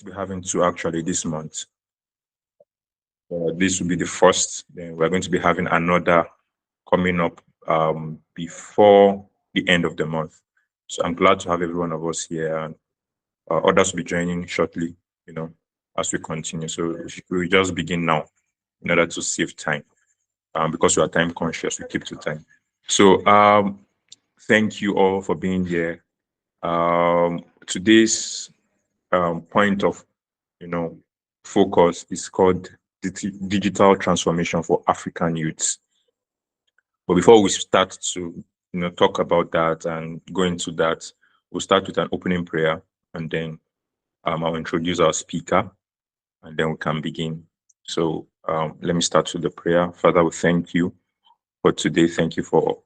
We're having two actually this month. This will be the first. Then we're going to be having another coming up before the end of the month. So I'm glad to have every one of us here, and others will be joining shortly. You know, as we continue. So we just begin now in order to save time. Because we are time conscious, we keep to time. So thank you all for being here. Today's point of focus is called digital transformation for African youths. But before we start to talk about that and go into that, we'll start with an opening prayer, and then I'll introduce our speaker, and then we can begin. So let me start with the prayer. Father, we thank you for today. Thank you for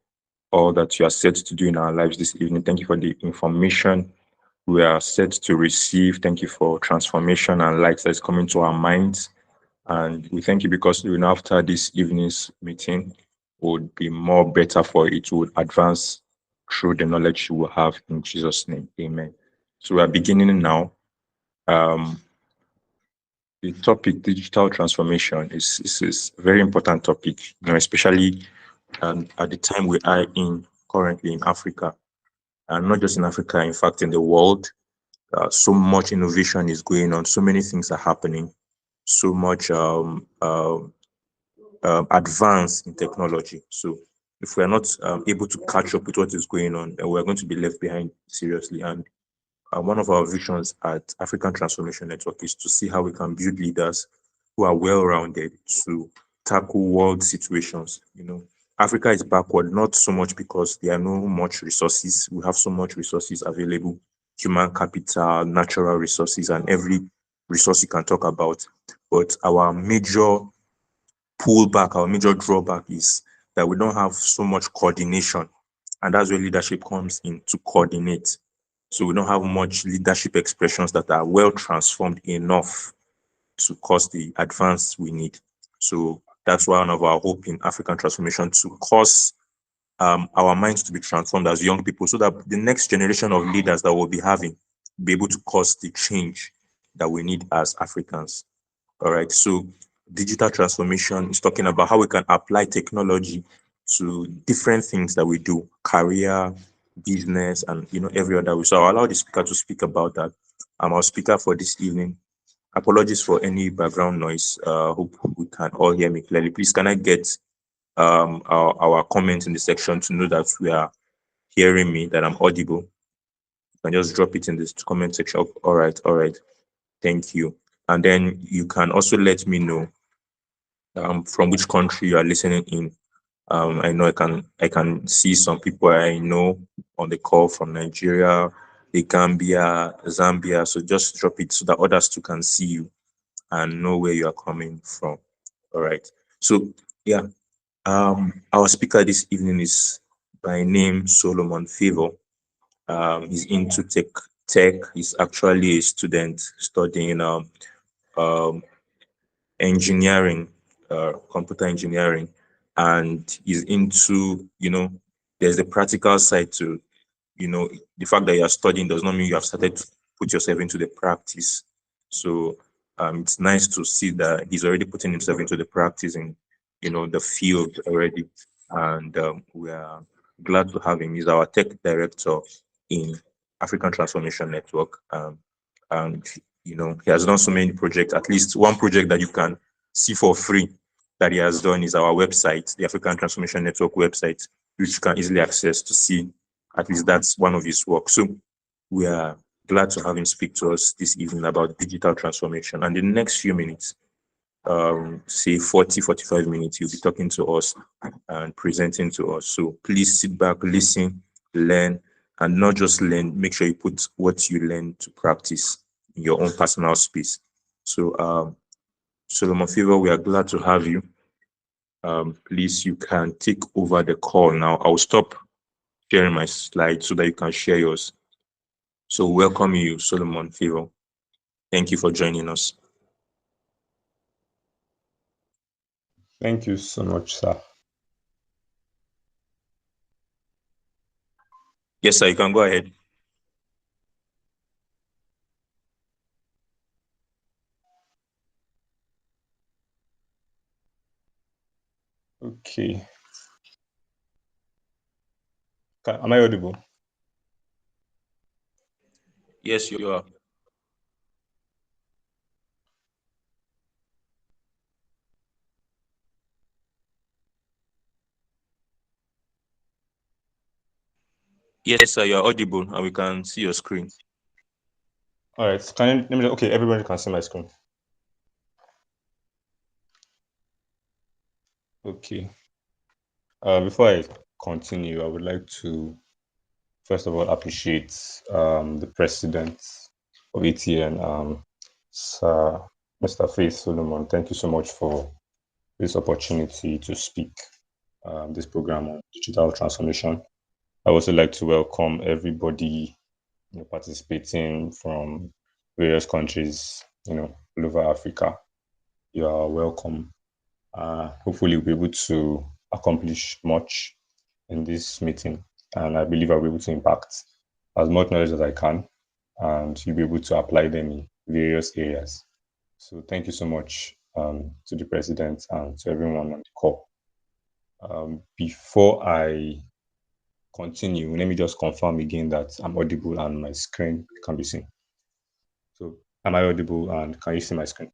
all that you are set to do in our lives this evening. Thank you for the information we are set to receive. Thank you for transformation and light that is coming to our minds. And we thank you because even after this evening's meeting would be more better for it, would advance through the knowledge you will have in Jesus' name. Amen. So we are beginning now. The topic digital transformation is a very important topic, especially at the time we are in currently in Africa, and not just in Africa, in fact, in the world. So much innovation is going on, so many things are happening, so much advance in technology. So if we are not able to catch up with what is going on, then we're going to be left behind seriously. And one of our visions at African Transformation Network is to see how we can build leaders who are well-rounded to tackle world situations. Africa is backward, not so much because there are no much resources. We have so much resources available, human capital, natural resources, and every resource you can talk about. But our major pullback, our major drawback is that we don't have so much coordination. And that's where leadership comes in, to coordinate. So we don't have much leadership expressions that are well transformed enough to cause the advance we need. So that's one of our hope in African transformation, to cause our minds to be transformed as young people, so that the next generation of leaders that we'll be having be able to cause the change that we need as Africans. All right. So digital transformation is talking about how we can apply technology to different things that we do, career, business, and every other way. So I'll allow the speaker to speak about that. Our speaker for this evening. Apologies for any background noise. Hope we can all hear me clearly. Please, can I get our comments in the section to know that we are hearing me, that I'm audible? You can just drop it in this comment section. All right. Thank you. And then you can also let me know from which country you are listening in. I know I can see some people I know on the call from Nigeria, the Gambia, Zambia. So just drop it so that others too can see you and know where you are coming from. All right. So yeah, our speaker this evening is by name Solomon Favour. He's into tech. He's actually a student studying engineering, computer engineering, and he's into, there's the practical side to, the fact that you are studying does not mean you have started to put yourself into the practice. So it's nice to see that he's already putting himself into the practice in, the field already. And we are glad to have him. He's our tech director in African Transformation Network. And he has done so many projects. At least one project that you can see for free that he has done is our website, the African Transformation Network website, which you can easily access to see. At least that's one of his work. So we are glad to have him speak to us this evening about digital transformation. And in the next few minutes, say 40, 45 minutes, he'll be talking to us and presenting to us. So please sit back, listen, learn, and not just learn, make sure you put what you learn to practice in your own personal space. So Solomon Favour, we are glad to have you. Please, you can take over the call now. I'll stop sharing my slides so that you can share yours. So welcome you, Solomon Favour. Thank you for joining us. Thank you so much, sir. Yes, sir, you can go ahead. Okay. Am I audible? Yes, you are. Yes, sir, you're audible and we can see your screen. All right. Okay, everybody can see my screen. Okay. Before I continue, I would like to first of all appreciate the president of ATN, Sir Mr. Faith Solomon. Thank you so much for this opportunity to speak this program on digital transformation. I also like to welcome everybody participating from various countries, all over Africa. You are welcome. Hopefully, we'll be able to accomplish much in this meeting, and I believe I'll be able to impact as much knowledge as I can, and you'll be able to apply them in various areas. So, thank you so much to the president and to everyone on the call. Before I continue, let me just confirm again that I'm audible and my screen can be seen. So, am I audible and can you see my screen?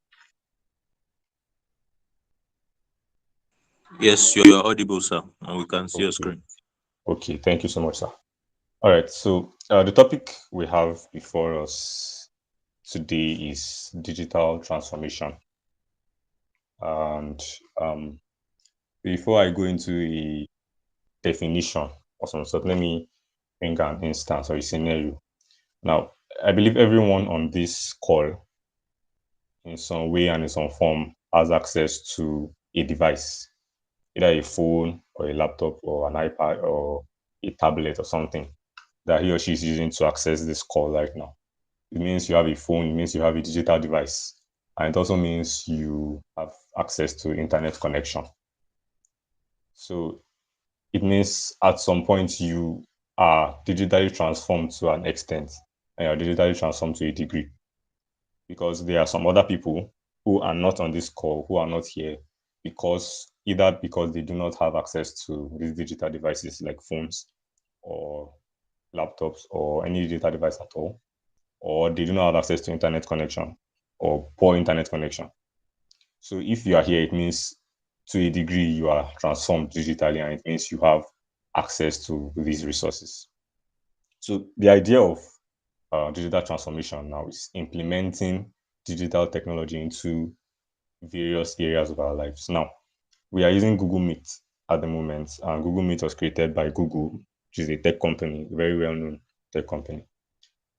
Yes, you are audible, sir, and we can see your Okay. screen. Okay. Thank you so much, sir. All right. So, the topic we have before us today is digital transformation. And before I go into a definition or some sort, let me bring an instance or a scenario. Now, I believe everyone on this call, in some way and in some form, has access to a device, either a phone or a laptop or an iPad or a tablet or something that he or she is using to access this call right now. It means you have a phone, it means you have a digital device, and it also means you have access to internet connection. So it means at some point you are digitally transformed to an extent and you're digitally transformed to a degree, because there are some other people who are not on this call, who are not here because they do not have access to these digital devices like phones or laptops or any digital device at all, or they do not have access to internet connection or poor internet connection. So if you are here, it means to a degree you are transformed digitally, and it means you have access to these resources. So the idea of digital transformation now is implementing digital technology into various areas of our lives. Now, we are using Google Meet at the moment, and Google Meet was created by Google, which is a tech company, a very well-known tech company,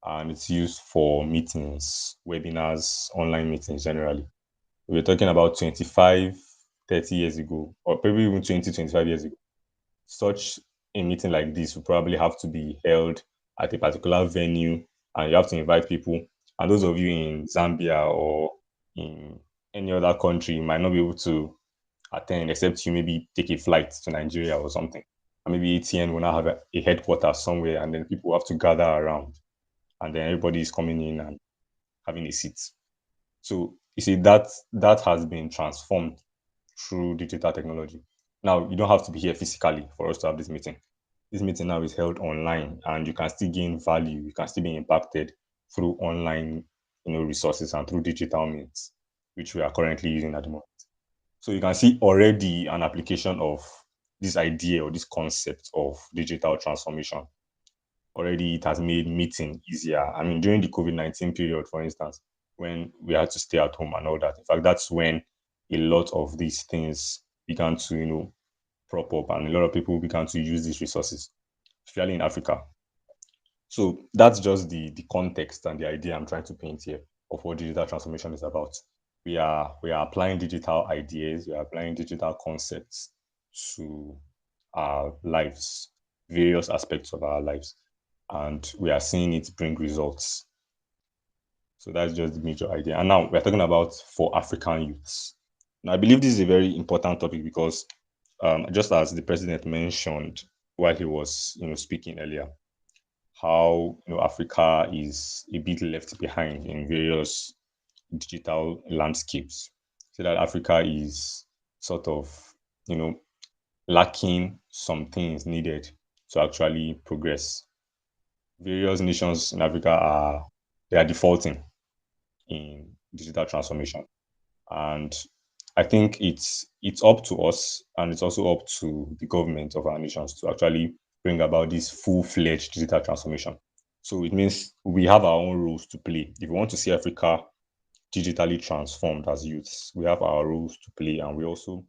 and it's used for meetings, webinars, online meetings generally. We're talking about 25, 30 years ago, or probably even 20, 25 years ago. Such a meeting like this will probably have to be held at a particular venue, and you have to invite people. And those of you in Zambia or in any other country might not be able to attend, except you maybe take a flight to Nigeria or something. And maybe ATN will now have a headquarters somewhere, and then people have to gather around, and then everybody is coming in and having a seat. So you see that has been transformed through digital technology. Now you don't have to be here physically for us to have this meeting. This meeting now is held online, and you can still gain value. You can still be impacted through online, resources and through digital means, which we are currently using at the moment. So you can see already an application of this idea or this concept of digital transformation. Already it has made meeting easier. I mean, during the COVID-19 period, for instance, when we had to stay at home and all that. In fact, that's when a lot of these things began to, prop up, and a lot of people began to use these resources, especially in Africa. So that's just the context and the idea I'm trying to paint here of what digital transformation is about. We are applying digital ideas, we are applying digital concepts to our lives, various aspects of our lives, and we are seeing it bring results. So that's just the major idea. And now we're talking about for African youths. Now I believe this is a very important topic because just as the president mentioned while he was speaking earlier, how Africa is a bit left behind in various digital landscapes. So that Africa is sort of lacking some things needed to actually progress. Various nations in Africa are defaulting in digital transformation. And I think it's up to us, and it's also up to the government of our nations to actually bring about this full-fledged digital transformation. So it means we have our own roles to play. If we want to see Africa digitally transformed as youths, we have our roles to play, and we also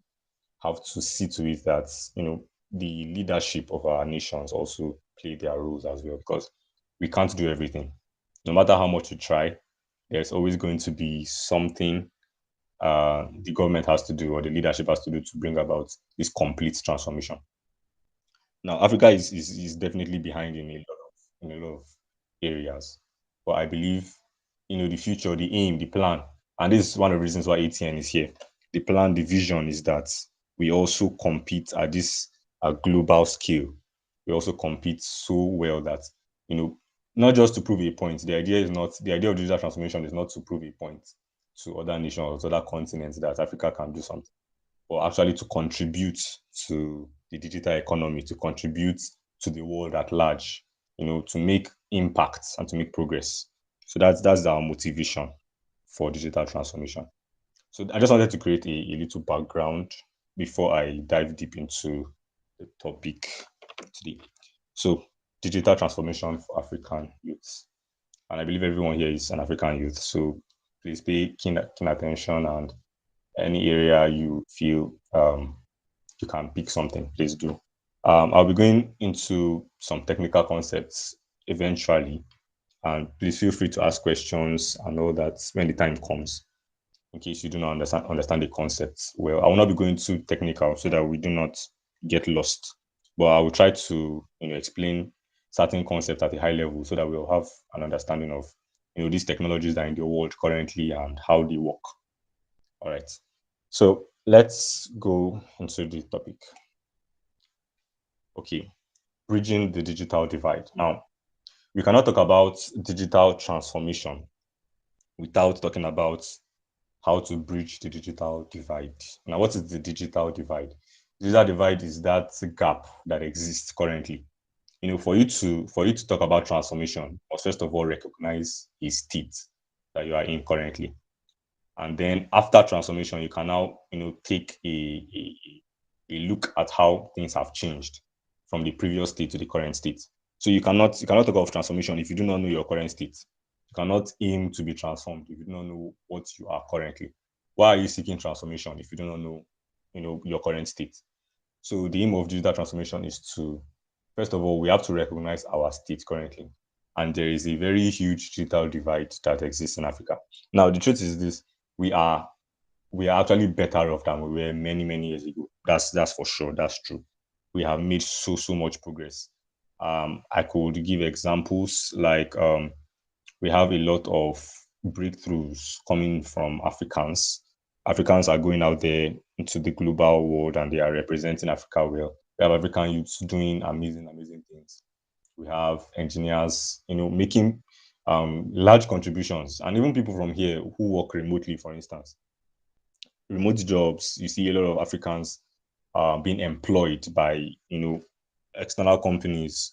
have to see to it that the leadership of our nations also play their roles as well, because we can't do everything. No matter how much we try, there's always going to be something the government has to do or the leadership has to do to bring about this complete transformation. Now, Africa is definitely behind in a lot of areas, but I believe the future, the aim, the plan, and this is one of the reasons why ATN is here. The plan, the vision is that we also compete at this global scale. We also compete so well that you know not just to prove a point. The idea of digital transformation is not to prove a point to other nations, other continents that Africa can do something, but actually to contribute to the digital economy, to contribute to the world at large, to make impacts and to make progress. So that's our motivation for digital transformation. So I just wanted to create a little background before I dive deep into the topic today. So digital transformation for African youths. And I believe everyone here is an African youth. So please pay keen attention, and any area you feel you can pick something, please do. I'll be going into some technical concepts eventually, and please feel free to ask questions and all that when the time comes, in case you do not understand the concepts well. I will not be going too technical so that we do not get lost, but I will try to explain certain concepts at a high level so that we'll have an understanding of these technologies that are in the world currently and how they work. All right. So let's go into the topic. Okay, bridging the digital divide. Now, we cannot talk about digital transformation without talking about how to bridge the digital divide. Now, what is the digital divide? Digital divide is that gap that exists currently. For you to talk about transformation, you must first of all recognize a state that you are in currently. And then after transformation, you can now take a look at how things have changed from the previous state to the current state. So you cannot talk of transformation if you do not know your current state. You cannot aim to be transformed if you do not know what you are currently. Why are you seeking transformation if you do not know your current state? So the aim of digital transformation is to, first of all, we have to recognize our state currently. And there is a very huge digital divide that exists in Africa. Now, the truth is this: we are actually better off than we were many, many years ago. That's for sure. That's true. We have made so much progress. I could give examples like we have a lot of breakthroughs coming from Africans. Africans are going out there into the global world and they are representing Africa well. We have African youths doing amazing things. We have engineers, making large contributions, and even people from here who work remotely, for instance. Remote jobs, you see a lot of Africans being employed by external companies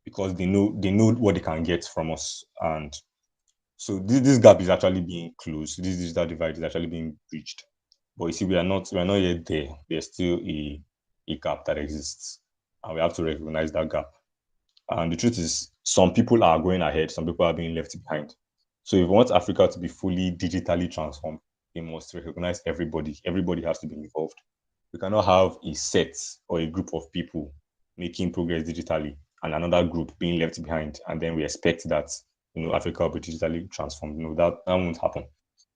because they know what they can get from us, and so this gap is actually being closed. This digital divide is actually being bridged. But you see, we are not yet there. There's still a gap that exists, and we have to recognize that gap. And the truth is, some people are going ahead, some people are being left behind. So if we want Africa to be fully digitally transformed, we must recognize everybody. Everybody has to be involved. We cannot have a set or a group of people making progress digitally and another group being left behind, and then we expect that Africa will be digitally transformed. No, that won't happen.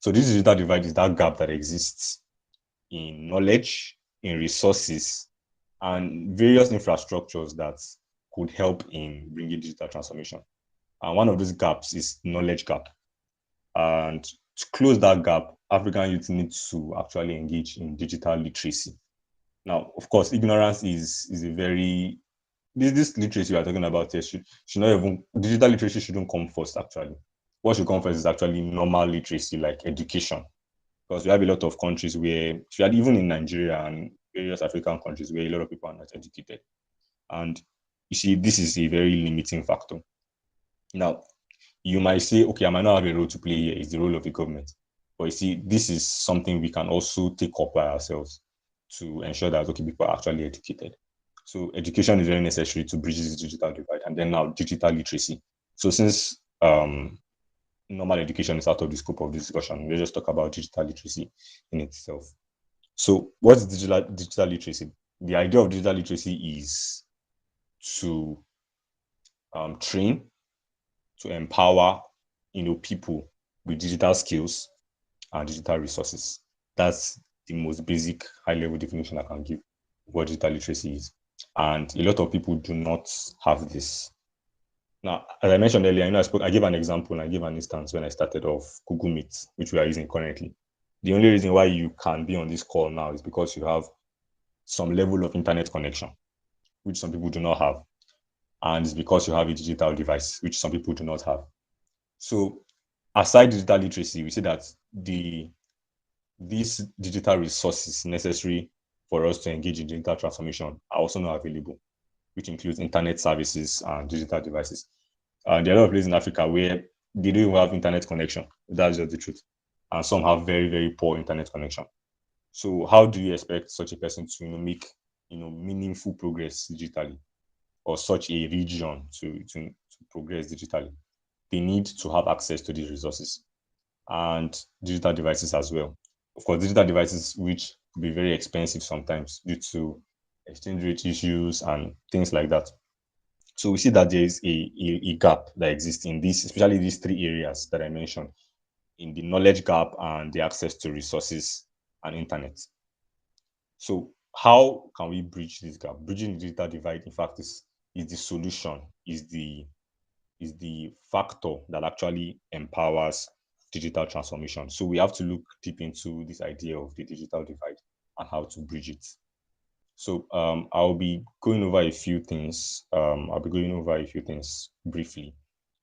So this digital divide is that gap that exists in knowledge, in resources, and various infrastructures that could help in bringing digital transformation. And one of those gaps is knowledge gap. And to close that gap, African youth need to actually engage in digital literacy. Now, of course, ignorance is a very this literacy we are talking about here should not even digital literacy shouldn't come first actually. What should come first is actually normal literacy like education. Because we have a lot of countries where even in Nigeria and various African countries where a lot of people are not educated. And you see, this is a very limiting factor. Now, you might say, okay, I might not have a role to play here. It's the role of the government. But you see, this is something we can also take up by ourselves to ensure that, okay, people are actually educated. So education is very necessary to bridge this digital divide. And then now digital literacy. So since normal education is out of the scope of this discussion, we'll just talk about digital literacy in itself. So what is digital literacy? The idea of digital literacy is to train, to empower, people with digital skills and digital resources. That's the most basic high-level definition I can give of what digital literacy is. And a lot of people do not have this. Now, as I mentioned earlier, I gave an example and I gave an instance when I started off Google Meet, which we are using currently. The only reason why you can be on this call now is because you have some level of internet connection, which some people do not have. And it's because you have a digital device, which some people do not have. So aside digital literacy, we see that these digital resources necessary for us to engage in digital transformation are also not available, which includes internet services and digital devices. There are a lot of places in Africa where they don't even have internet connection. That's just the truth. And some have very, very poor internet connection. So how do you expect such a person to make meaningful progress digitally, or such a region to progress digitally? They need to have access to these resources and digital devices as well. Of course, digital devices which could be very expensive sometimes due to exchange rate issues and things like that. So we see that there is a gap that exists in this, especially these three areas that I mentioned, in the knowledge gap and the access to resources and internet. So how can we bridge this gap? Bridging the digital divide, in fact, is the solution, is the factor that actually empowers digital transformation. So we have to look deep into this idea of the digital divide and how to bridge it. So I'll be going over a few things. I'll be going over a few things briefly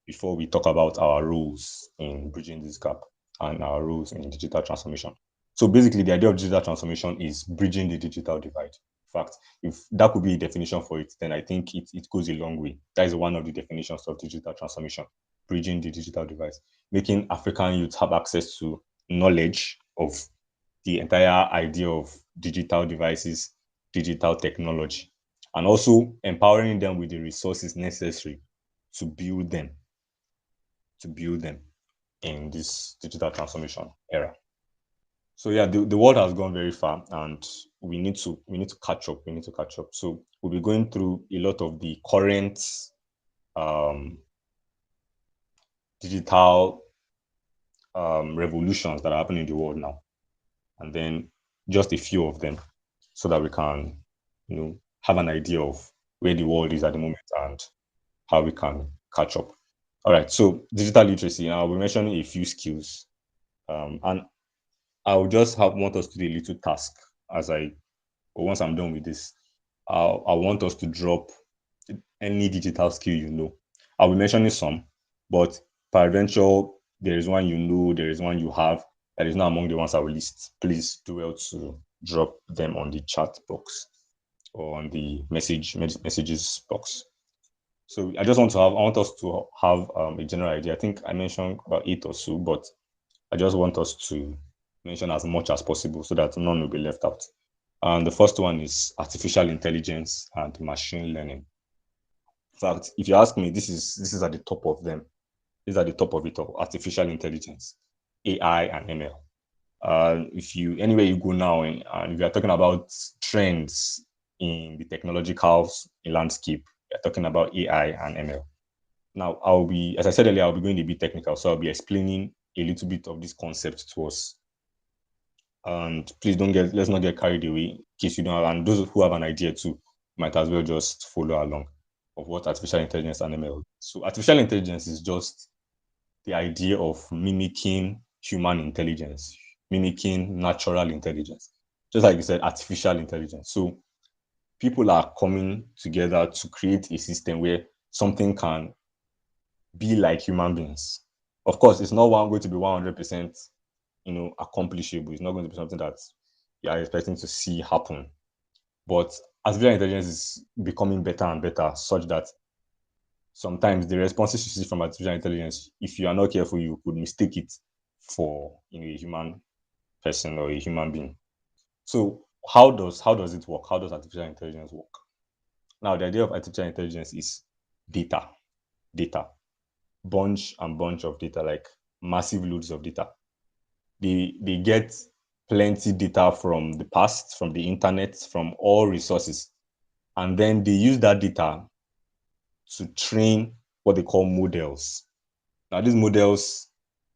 before we talk about our roles in bridging this gap and our roles in digital transformation. So basically, the idea of digital transformation is bridging the digital divide. In fact, if that could be a definition for it, then I think it goes a long way. That is one of the definitions of digital transformation, bridging the digital divide, making African youth have access to knowledge of the entire idea of digital devices, digital technology, and also empowering them with the resources necessary to build them, in this digital transformation era. So yeah, the world has gone very far, and we need to catch up. We need to catch up. So we'll be going through a lot of the current digital revolutions that are happening in the world now, and then just a few of them, so that we can have an idea of where the world is at the moment and how we can catch up. All right. So digital literacy. I'll be mentioning a few skills, and I will just want us to do a little task once I'm done with this. I want us to drop any digital skill I'll be mentioning some, but peradventure there is one there is one you have that is not among the ones I will list. Please do well to drop them on the chat box or on the messages box. So I want us to have a general idea. I think I mentioned about 8 or so, but I just want us to mention as much as possible so that none will be left out. And the first one is artificial intelligence and machine learning. In fact, if you ask me, this is at the top of them. This is at the top of it all: artificial intelligence, AI, and ML. Anywhere you go now, and if you are talking about trends in the technological landscape, you're talking about AI and ML. Now, as I said earlier, I'll be going a bit technical, so I'll be explaining a little bit of this concept to us. And please let's not get carried away in case you don't have, and those who have an idea too, might as well just follow along of what artificial intelligence and ML. So artificial intelligence is just the idea of mimicking human intelligence, mimicking natural intelligence. Just like you said, artificial intelligence. So people are coming together to create a system where something can be like human beings. Of course, it's not going to be 100%, accomplishable. It's not going to be something that you are expecting to see happen But artificial intelligence is becoming better and better, such that sometimes the responses you see from artificial intelligence, if you are not careful, you could mistake it for a human person or a human being. So how does it work? How does artificial intelligence work? Now, the idea of artificial intelligence is data, data, bunch and bunch of data, like massive loads of data. They get plenty data from the past, from the internet, from all resources, and then they use that data to train what they call models. Now, these models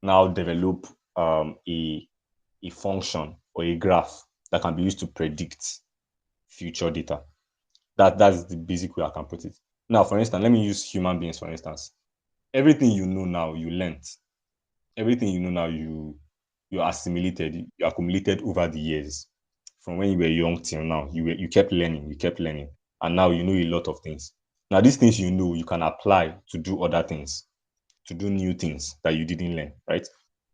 now develop a function or a graph that can be used to predict future data. That's the basic way I can put it. Now, for instance, let me use human beings, for instance. Everything you know now, you learnt. Everything you know now, you assimilated, you accumulated over the years. From when you were young till now, you kept learning, and now you know a lot of things. Now, these things you know, you can apply to do other things, to do new things that you didn't learn, right?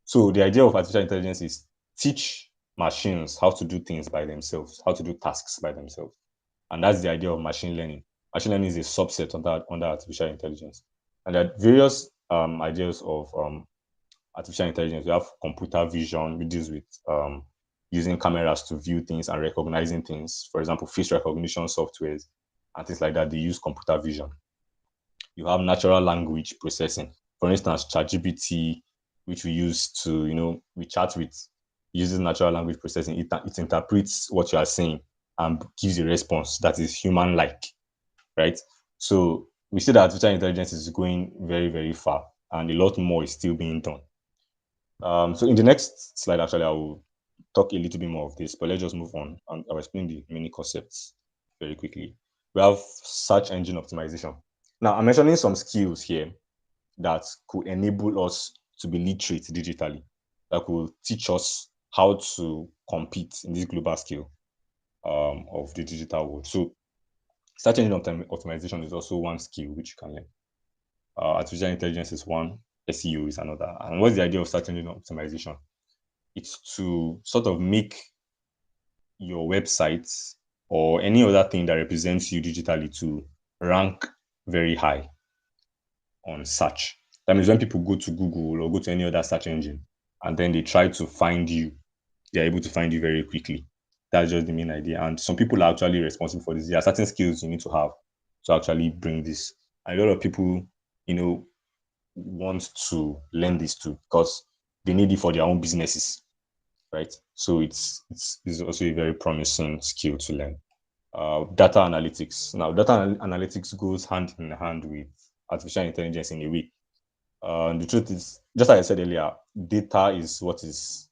So the idea of artificial intelligence is teach machines how to do things by themselves, how to do tasks by themselves. And that's the idea of machine learning. Machine learning is a subset under artificial intelligence. And there are various ideas of artificial intelligence. We have computer vision, which deals with using cameras to view things and recognizing things. For example, face recognition softwares and things like that, they use computer vision. You have natural language processing. For instance, ChatGPT, which we use to, we chat with, uses natural language processing. It interprets what you are saying and gives a response that is human-like, right? So we see that artificial intelligence is going very, very far, and a lot more is still being done. So in the next slide, actually, I will talk a little bit more of this, but let's just move on, and I'll explain the many concepts very quickly. We have search engine optimization. Now, I'm mentioning some skills here that could enable us to be literate digitally, that could teach us how to compete in this global scale of the digital world. So, search engine optimization is also one skill which you can learn. Artificial intelligence is one, SEO is another. And what's the idea of search engine optimization? It's to sort of make your website or any other thing that represents you digitally to rank very high on search. That means when people go to Google or go to any other search engine and then they try to find you, they're able to find you very quickly. That's just the main idea. And some people are actually responsible for this. There are certain skills you need to have to actually bring this. And a lot of people, want to learn this too because they need it for their own businesses, right? So it's also a very promising skill to learn. Data analytics. Now, analytics goes hand in hand with artificial intelligence in a way. The truth is, just like I said earlier, data is what is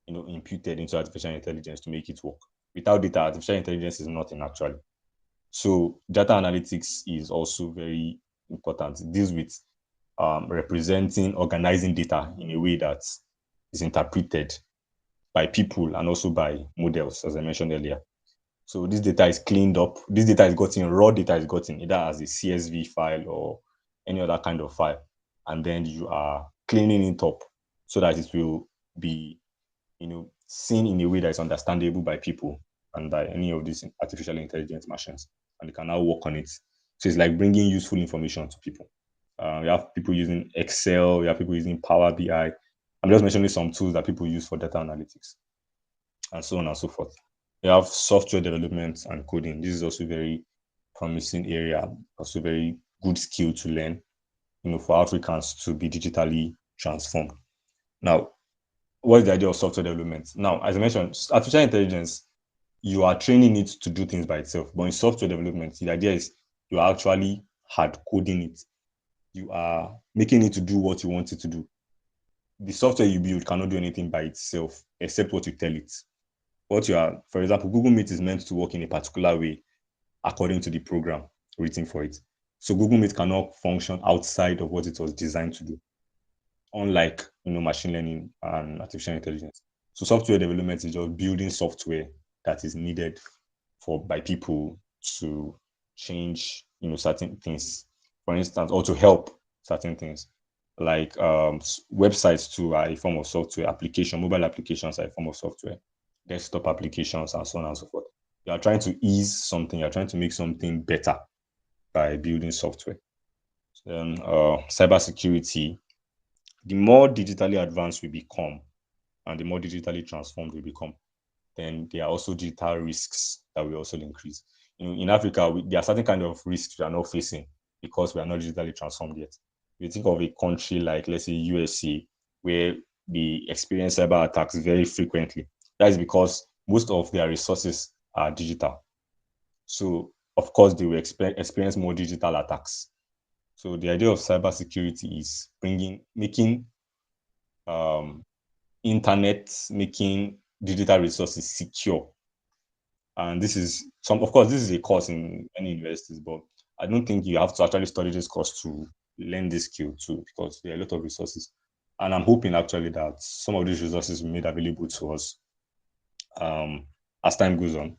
imputed into artificial intelligence to make it work. Without data, artificial intelligence is nothing actually. So data analytics is also very important. It deals with representing, organizing data in a way that is interpreted by people and also by models, as I mentioned earlier. So this data is cleaned up. This data is gotten, raw data is gotten either as a CSV file or any other kind of file. And then you are cleaning it up so that it will be, seen in a way that is understandable by people and by any of these artificial intelligence machines. And they can now work on it. So it's like bringing useful information to people. We have people using Excel, we have people using Power BI. I'm just mentioning some tools that people use for data analytics and so on and so forth. We have software development and coding. This is also a very promising area, also very good skill to learn, for Africans to be digitally transformed. Now, what is the idea of software development? Now, as I mentioned, artificial intelligence, you are training it to do things by itself. But in software development, the idea is you are actually hard coding it. You are making it to do what you want it to do. The software you build cannot do anything by itself except what you tell it. For example, Google Meet is meant to work in a particular way according to the program written for it. So Google Meet cannot function outside of what it was designed to do, unlike machine learning and artificial intelligence. So software development is just building software that is needed by people to change certain things, for instance, or to help certain things. Like websites too are a form of software, mobile applications are a form of software, desktop applications, and so on and so forth. You are trying to ease something, you're trying to make something better by building software. Then cybersecurity, the more digitally advanced we become and the more digitally transformed we become, then there are also digital risks that will also increase. In Africa, there are certain kind of risks we are not facing because we are not digitally transformed yet. If you think of a country like, let's say, USA, where they experience cyber attacks very frequently, that is because most of their resources are digital. So, of course, they will experience more digital attacks. So, the idea of cybersecurity is making um, internet, making digital resources secure. And this is of course, this is a course in many universities, but I don't think you have to actually study this course to learn this skill too, because there are a lot of resources. And I'm hoping actually that some of these resources will be made available to us as time goes on.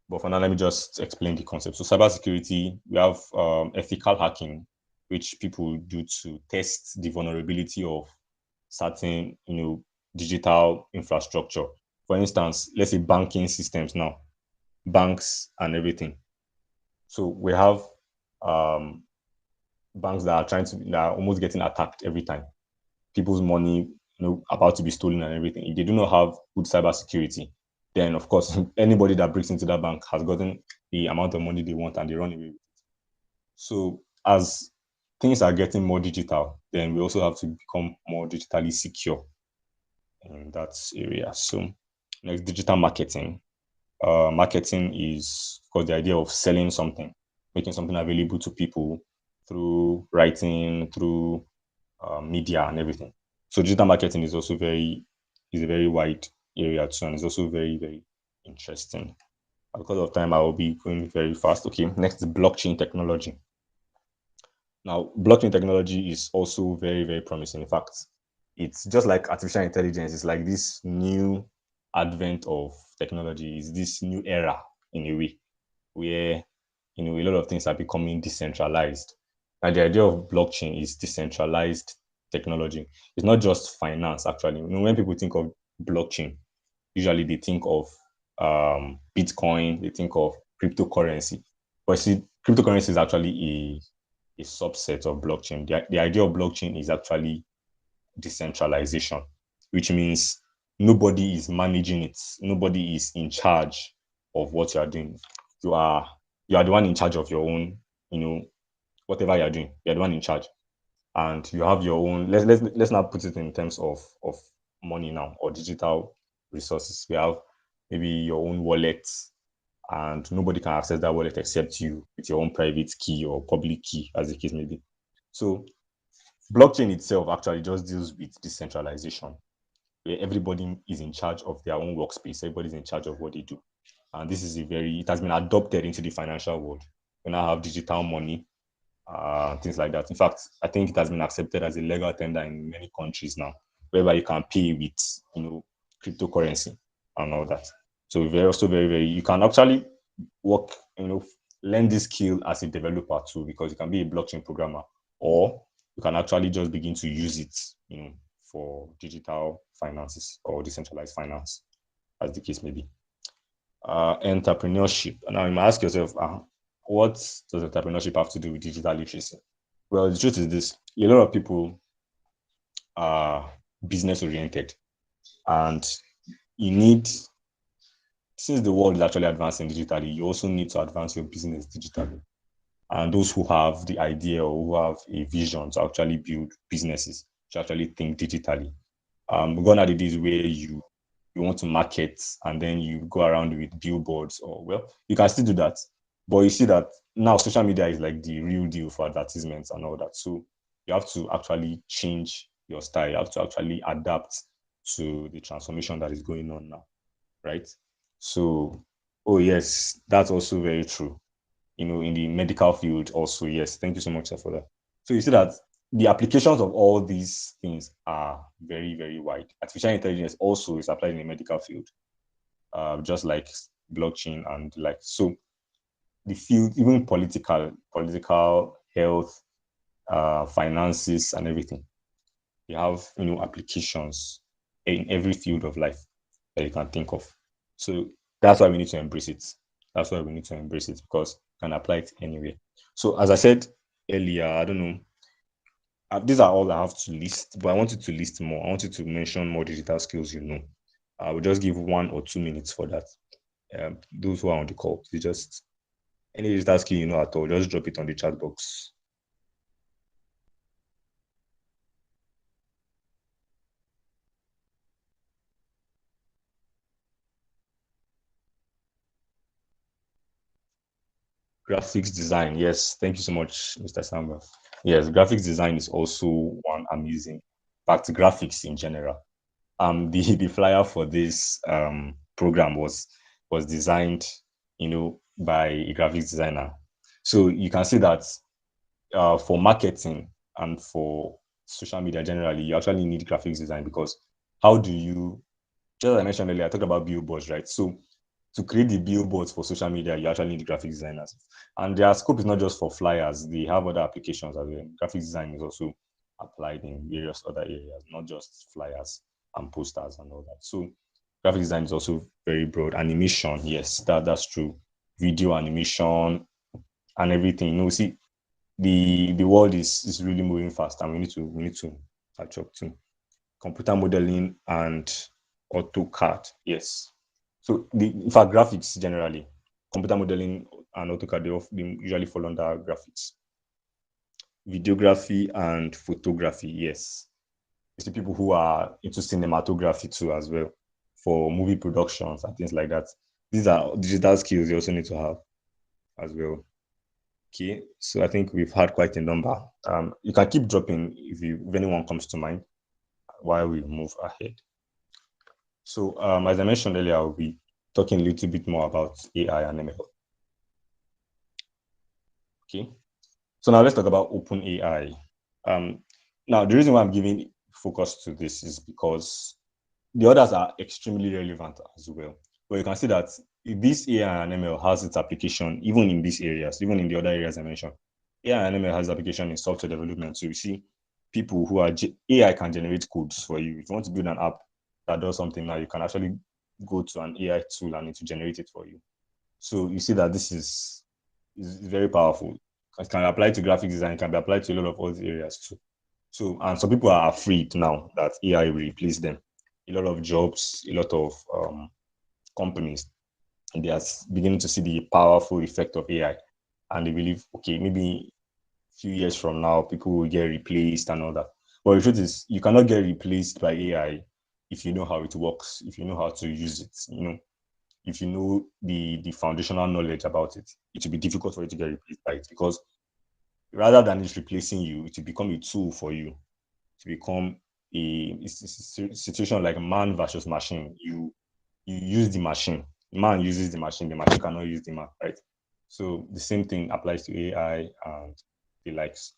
But for now, let me just explain the concept. So, cybersecurity, we have ethical hacking, which people do to test the vulnerability of certain, digital infrastructure. For instance, let's say banking systems now, banks and everything. So we have um, banks that are almost getting attacked every time. People's money, about to be stolen and everything. If they do not have good cybersecurity, then of course anybody that breaks into that bank has gotten the amount of money they want and they run away with it. So as things are getting more digital, then we also have to become more digitally secure in that area. So next, digital marketing. Marketing is, of course, the idea of selling something, making something available to people through writing, through media and everything. So digital marketing is also is a very wide area too, and it's also very, very interesting. Because of time, I will be going very fast. Okay, next is blockchain technology. Now, blockchain technology is also very, very promising. In fact, it's just like artificial intelligence. It's like this new advent of technology, is this new era in a way where a lot of things are becoming decentralized. And the idea of blockchain is decentralized technology. It's not just finance, actually. When people think of blockchain, usually they think of Bitcoin, they think of cryptocurrency. But see, cryptocurrency is actually a subset of blockchain. The idea of blockchain is actually decentralization, which means nobody is managing it. Nobody is in charge of what you are doing. You are you are the one in charge of your own, whatever you're doing. You're the one in charge. And you have your own. Let's not put it in terms of money now or digital resources. We have maybe your own wallet, and nobody can access that wallet except you with your own private key or public key, as the case may be. So blockchain itself actually just deals with decentralization, where everybody is in charge of their own workspace. Everybody's in charge of what they do. And this is it has been adopted into the financial world. We now have digital money, things like that. In fact, I think it has been accepted as a legal tender in many countries now, whereby you can pay with, cryptocurrency and all that. So very, also very, very, you can actually work, learn this skill as a developer too, because you can be a blockchain programmer, or you can actually just begin to use it, for digital finances or decentralized finance, as the case may be. Entrepreneurship. Now you might ask yourself, what does entrepreneurship have to do with digital literacy? Well, the truth is this: a lot of people are business oriented, and you need, since the world is actually advancing digitally, you also need to advance your business digitally. And those who have the idea or who have a vision to actually build businesses, to actually think digitally. Gone are the days where you want to market and then you go around with billboards, or well, you can still do that. But you see that now social media is like the real deal for advertisements and all that. So you have to actually change your style. You have to actually adapt to the transformation that is going on now, right? So, oh yes, that's also very true. In the medical field also, yes. Thank you so much, sir, for that. So you see that the applications of all these things are very, very wide. Artificial intelligence also is applied in the medical field, just like blockchain and like so. The field, even political health, finances, and everything. You have applications in every field of life that you can think of. So That's why we need to embrace it. That's why we need to embrace it because you can apply it anywhere. So as I said earlier, I don't know. These are all I have to list, but I wanted to list more. I wanted to mention more digital skills. I will just give 1 or 2 minutes for that. Those who are on the call, please just any digital skill at all, just drop it on the chat box. Graphics design. Yes, thank you so much, Mr. Samuel. Yes, graphics design is also one amazing. Back to graphics in general. The flyer for this program was designed, by a graphics designer. So you can see that for marketing and for social media generally, you actually need graphics design because how do you, just as I mentioned earlier, I talked about billboards, right? So to create the billboards for social media, you actually need graphic designers. And their scope is not just for flyers, they have other applications as well. Graphic design is also applied in various other areas, not just flyers and posters and all that. So graphic design is also very broad. Animation, yes, that's true. Video animation and everything. See, the world is really moving fast and we need to catch up too. Computer modeling and AutoCAD, yes. So in fact, graphics generally, computer modeling and AutoCAD, they usually fall under graphics. Videography and photography, yes. You see people who are into cinematography too as well for movie productions and things like that. These are digital skills you also need to have as well. Okay, so I think we've had quite a number. You can keep dropping if anyone comes to mind while we move ahead. So as I mentioned earlier, I'll be talking a little bit more about AI and ML. Okay. So now let's talk about OpenAI. Now the reason why I'm giving focus to this is because the others are extremely relevant as well. But you can see that this AI and ML has its application even in these areas, even in the other areas I mentioned. AI and ML has application in software development. So you see people who are AI can generate codes for you. If you want to build an app that does something now, you can actually go to an AI tool and it will generate it for you. So you see that this is very powerful. It can apply to graphic design, it can be applied to a lot of other areas too. So, and some people are afraid now that AI will replace them. A lot of jobs, a lot of companies, they are beginning to see the powerful effect of AI. And they believe, okay, maybe a few years from now, people will get replaced and all that. But the truth is, you cannot get replaced by AI if you know how it works, if you know how to use it, if you know the foundational knowledge about it, it will be difficult for you to get replaced by it because rather than it replacing you, it will become a tool for you to become it's a situation like man versus machine. You use the machine. Man uses the machine cannot use the man, right? So the same thing applies to AI and the likes.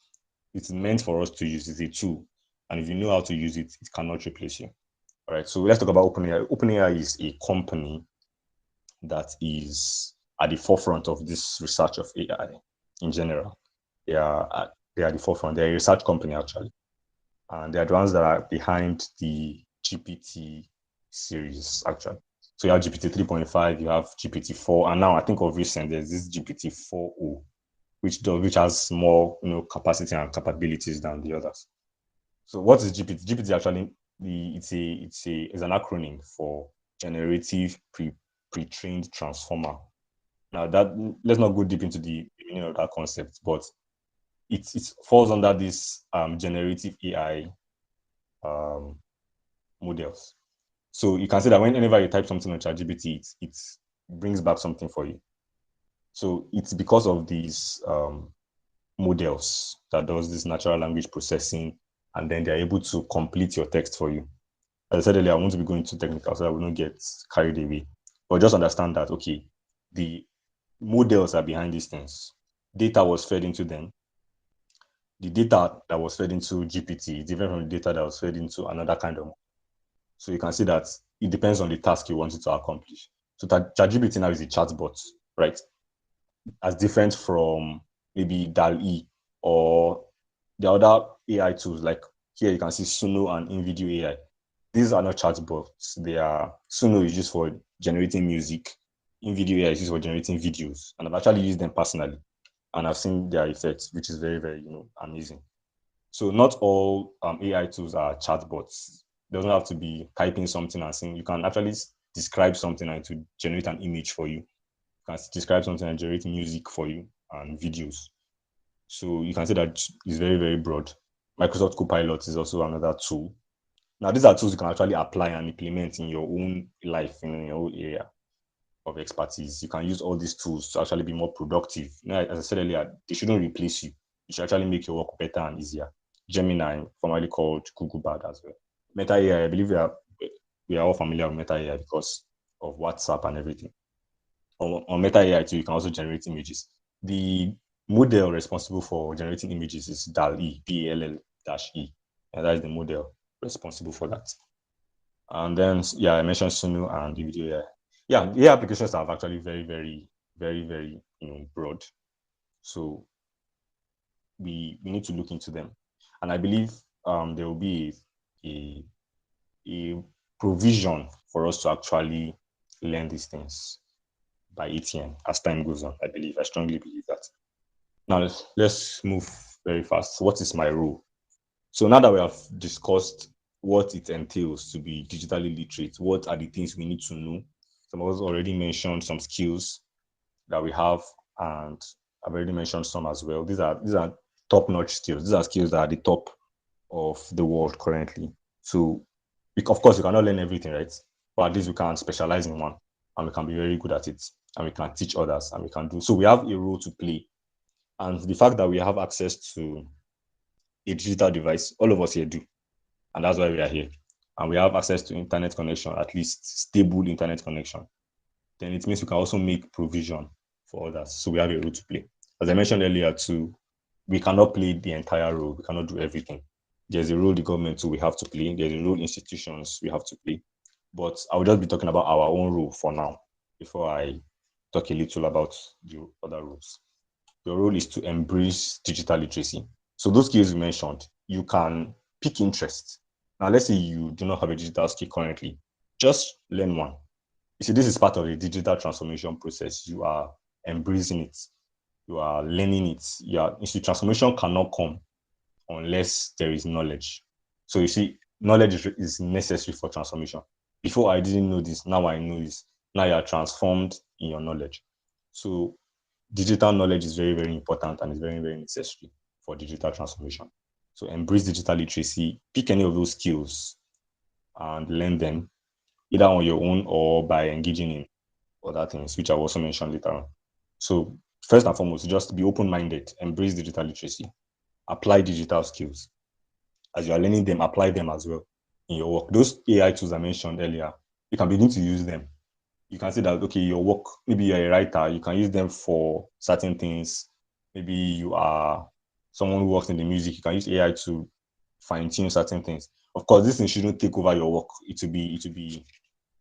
It's meant for us to use as a tool. And if you know how to use it, it cannot replace you. All right. So let's talk about OpenAI. OpenAI is a company that is at the forefront of this research of AI in general. They are the forefront. They're a research company actually, and they're the ones that are behind the GPT series actually. So you have GPT 3.5, you have GPT 4, and now I think of recent there's this GPT 4.0, which has more capacity and capabilities than the others. So what is GPT? GPT actually it's an acronym for generative pre-trained transformer. Now that let's not go deep into the meaning of that concept, but it falls under this generative AI models. So you can see that whenever you type something on ChatGPT, it brings back something for you. So it's because of these models that does this natural language processing, and then they're able to complete your text for you. As I said earlier, I want to be going too technical so I will not get carried away. But just understand that, okay, the models are behind these things. Data was fed into them. The data that was fed into GPT is different from the data that was fed into another kind of. So you can see that it depends on the task you want it to accomplish. So ChatGPT now is a chatbot, right? As different from maybe DAL-E or the other AI tools. Like here you can see Suno and InVideo AI. These are not chatbots. Suno is used for generating music, in-video AI is used for generating videos, and I've actually used them personally, and I've seen their effects, which is very, very, amazing. So not all AI tools are chatbots. It doesn't have to be typing something and saying. You can actually describe something and to generate an image for you. You can describe something and generate music for you and videos. So you can say that it's very, very broad. Microsoft Copilot is also another tool. Now, these are tools you can actually apply and implement in your own life, in your own area of expertise. You can use all these tools to actually be more productive. As I said earlier, they shouldn't replace you. It should actually make your work better and easier. Gemini, formerly called Google Bard as well. Meta AI, I believe we are all familiar with Meta AI because of WhatsApp and everything. On Meta AI too, you can also generate images. The model responsible for generating images is DALL-E, DALL-E, and that is the model responsible for that. And then, yeah, I mentioned Sunu and the video AI. Yeah, the applications are actually very, very, very, very, broad. So we need to look into them, and I believe there will be a provision for us to actually learn these things by ATN as time goes on. I strongly believe that. Now let's move very fast. What is my role? So now that we have discussed what it entails to be digitally literate, what are the things we need to know? Some of us already mentioned some skills that we have, and I've already mentioned some as well. These are top-notch skills. These are skills that are the top of the world currently. So, of course, we cannot learn everything, right? But at least we can specialize in one, and we can be very good at it, and we can teach others, and we can do. So we have a role to play, and the fact that we have access to a digital device, all of us here do, and that's why we are here. And we have access to internet connection, at least stable internet connection. Then it means we can also make provision for others. So we have a role to play. As I mentioned earlier, too, we cannot play the entire role. We cannot do everything. There's a role the government too we have to play. There's a role institutions we have to play. But I will just be talking about our own role for now before I talk a little about the other roles. Your role is to embrace digital literacy. So those skills you mentioned, you can pick interest. Now, let's say you do not have a digital skill currently, just learn one. You see, this is part of the digital transformation process. You are embracing it. You are learning it. You see, transformation cannot come unless there is knowledge. So you see, knowledge is necessary for transformation. Before I didn't know this, now I know this. Now you are transformed in your knowledge. So digital knowledge is very, very important and is very, very necessary for digital transformation. So embrace digital literacy, pick any of those skills and learn them either on your own or by engaging in other things, which I will also mention later on. So first and foremost, just be open-minded, embrace digital literacy, apply digital skills. As you are learning them, apply them as well in your work. Those AI tools I mentioned earlier, you can begin to use them. You can say that, okay, your work, maybe you're a writer, you can use them for certain things. Maybe you are someone who works in the music, you can use AI to fine-tune certain things. Of course, this thing shouldn't take over your work. It will be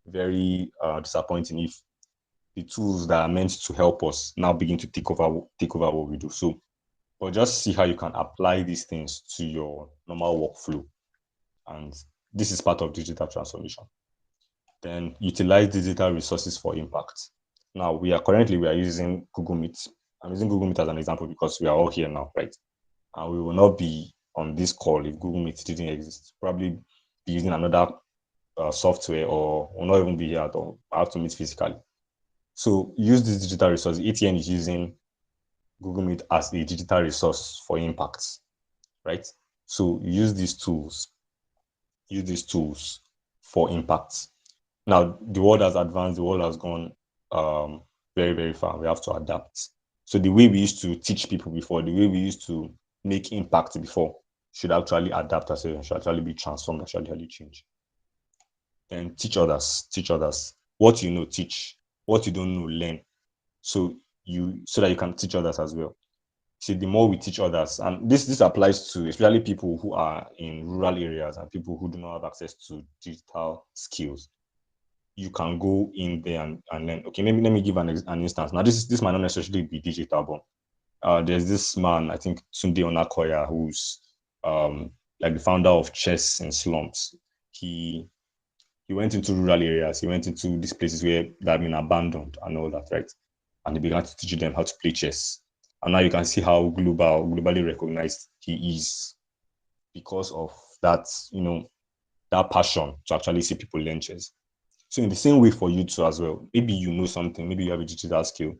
very disappointing if the tools that are meant to help us now begin to take over what we do. So, but just see how you can apply these things to your normal workflow. And this is part of digital transformation. Then utilize digital resources for impact. Now we are using Google Meet. I'm using Google Meet as an example because we are all here now, right? And we will not be on this call if Google Meet didn't exist. Probably be using another software, or will not even be here at all. I have to meet physically. So use this digital resource. ATN is using Google Meet as a digital resource for impact, right? So use these tools. Use these tools for impact. Now the world has advanced. The world has gone very, very far. We have to adapt. So the way we used to teach people before, the way we used to make impact before, should actually adapt as well. Should actually be transformed. Should actually change. Then teach others. Teach others. What you know, teach. What you don't know, learn. So that you can teach others as well. See, the more we teach others, and this applies to especially people who are in rural areas and people who do not have access to digital skills. You can go in there and learn. Okay, maybe let me give an instance. Now, this might not necessarily be digital, but there's this man, I think Tunde Onakoya, who's like the founder of Chess in Slums. He he went into rural areas, he went into these places where that have been abandoned and all that, right? And he began to teach them how to play chess. And now you can see how globally recognized he is because of that, that passion to actually see people learn chess. So in the same way for you too as well, maybe you know something, maybe you have a digital skill.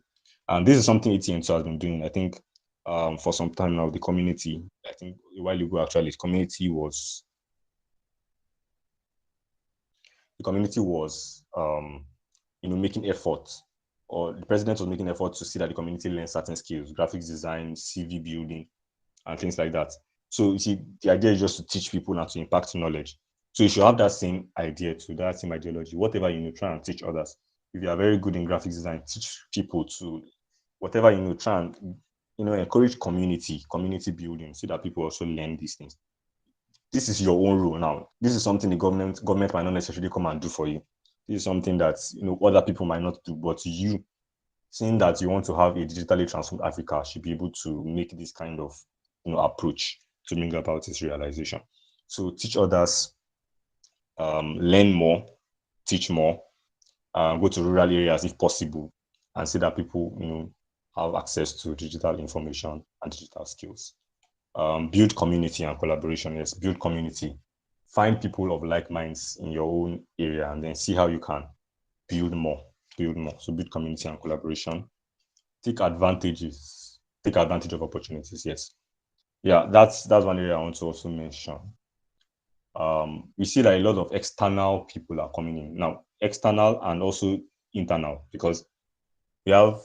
And this is something ATN too has been doing. I think for some time now, the community, I think a while ago actually, the community was making effort, or the president was making effort to see that the community learns certain skills, graphics design, CV building, and things like that. So you see, the idea is just to teach people now to impact knowledge. So you should have that same idea to that same ideology. Whatever you know, try and teach others. If you are very good in graphics design, teach people to whatever you know, try and encourage community building so that people also learn these things. This is your own role now. This is something the government might not necessarily come and do for you. This is something that other people might not do, but you, saying that you want to have a digitally transformed Africa, should be able to make this kind of approach to bring about this realization. So teach others, learn more, teach more, go to rural areas if possible, and see that people have access to digital information and digital skills. Build community and collaboration. Yes, build community. Find people of like minds in your own area, and then see how you can build more. Build more. So build community and collaboration. Take advantage of opportunities. Yes, yeah, that's one area I want to also mention. We see that a lot of external people are coming in now, external and also internal, because we have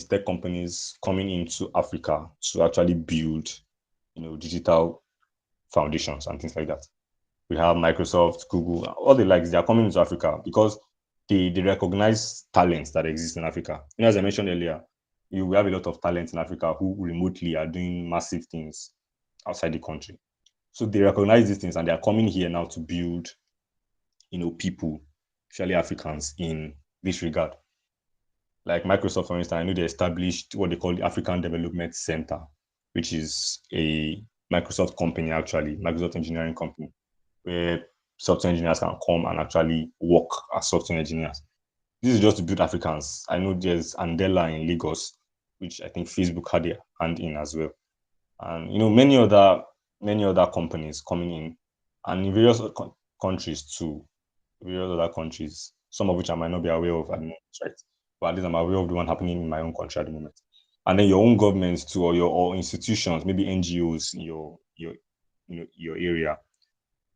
tech companies coming into Africa to actually build, digital foundations and things like that. We have Microsoft, Google, all the likes. They are coming into Africa because they recognize talents that exist in Africa. As I mentioned earlier, we have a lot of talents in Africa who remotely are doing massive things outside the country. So they recognize these things and they are coming here now to build, people, especially Africans, in this regard. Like Microsoft, for instance, I know they established what they call the African Development Center, which is a Microsoft company, actually, Microsoft engineering company, where software engineers can come and actually work as software engineers. This is just to build Africans. I know there's Andela in Lagos, which I think Facebook had a hand in as well. And many other companies coming in, and in various countries too, various other countries, some of which I might not be aware of at the moment, right? But at least I'm aware of the one happening in my own country at the moment. And then your own governments too, or institutions, maybe NGOs in your area,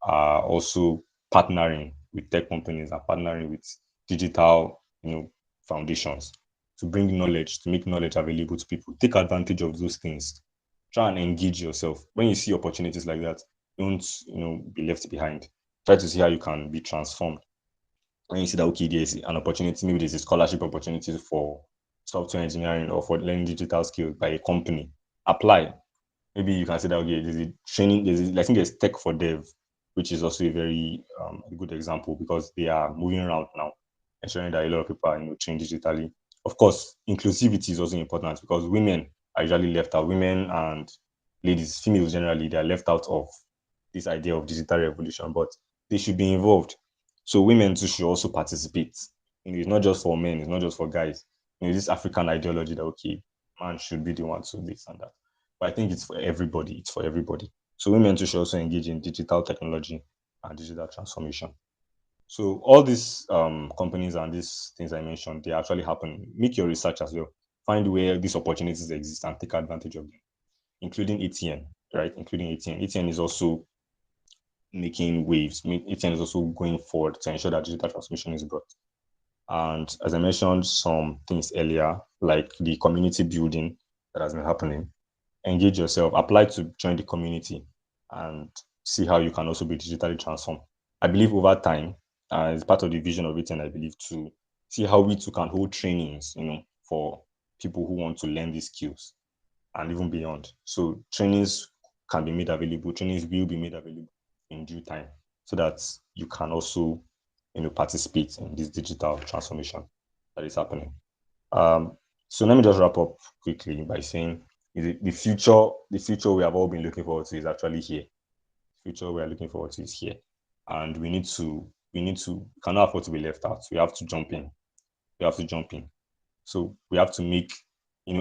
are also partnering with tech companies and partnering with digital, foundations to bring knowledge, to make knowledge available to people. Take advantage of those things. Try and engage yourself. When you see opportunities like that, don't be left behind. Try to see how you can be transformed. When you see that, okay, there's an opportunity, maybe there's a scholarship opportunity for software engineering or for learning digital skills by a company, apply. Maybe you can say that, okay, there's a training, I think there's Tech for Dev, which is also a very good example, because they are moving around now, ensuring that a lot of people are trained digitally. Of course, inclusivity is also important, because women are usually left out. Women and ladies, females generally, they are left out of this idea of digital revolution, but they should be involved. So women too should also participate. It's not just for men, it's not just for guys. This African ideology that, okay, man should be the one to do this and that. But I think it's for everybody. It's for everybody. So women too should also engage in digital technology and digital transformation. So all these companies and these things I mentioned, they actually happen. Make your research as well. Find where these opportunities exist and take advantage of them, including ATN, right? Including ATN. ATN is also making waves. ATN is also going forward to ensure that digital transformation is brought. And as I mentioned some things earlier, like the community building that has been happening, engage yourself, apply to join the community, and see how you can also be digitally transformed. I believe over time, as part of the vision of it, and I believe to see how we too can hold trainings, for people who want to learn these skills and even beyond. So trainings can be made available, trainings will be made available in due time, so that you can also, participate in this digital transformation that is happening. So let me just wrap up quickly by saying the future we have all been looking forward to is actually here. The future we are looking forward to is here, and we need to cannot afford to be left out. We have to jump in. We have to jump in. So we have to make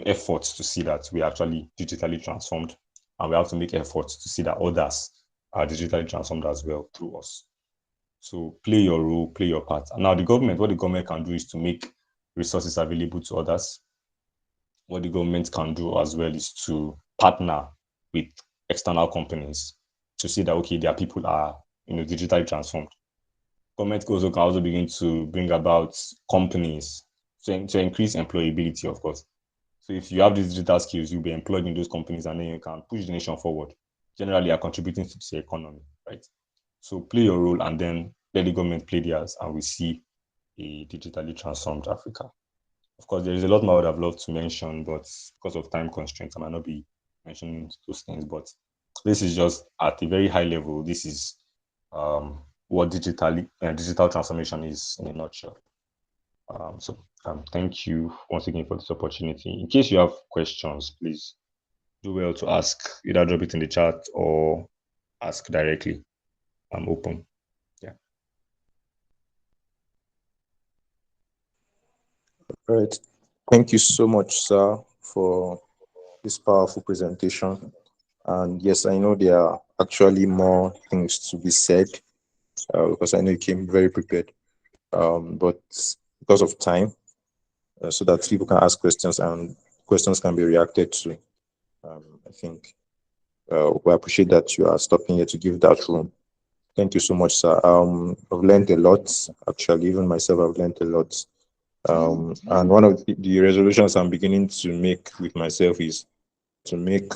efforts to see that we are actually digitally transformed, and we have to make efforts to see that others are digitally transformed as well through us. So play your role, play your part. And now what the government can do is to make resources available to others. What the government can do as well is to partner with external companies to see that okay, their people are digitally transformed. Government also can also begin to bring about companies to increase employability, of course. So if you have these digital skills, you'll be employed in those companies and then you can push the nation forward. Generally, are contributing to the economy, right? So play your role and then let the government play theirs, and we see a digitally transformed Africa. Of course, there is a lot more I would have loved to mention, but because of time constraints, I might not be mentioning those things. But this is just at a very high level. This is what digital transformation is in a nutshell. Thank you once again for this opportunity. In case you have questions, please do well to ask. Either drop it in the chat or ask directly. I'm open. Yeah. All right. Thank you so much, sir, for this powerful presentation. And yes, I know there are actually more things to be said because I know you came very prepared. But because of time, so that people can ask questions and questions can be reacted to, I think we appreciate that you are stopping here to give that room. Thank you so much, sir. I've learned a lot. Actually, even myself, I've learned a lot. And one of the resolutions I'm beginning to make with myself is to make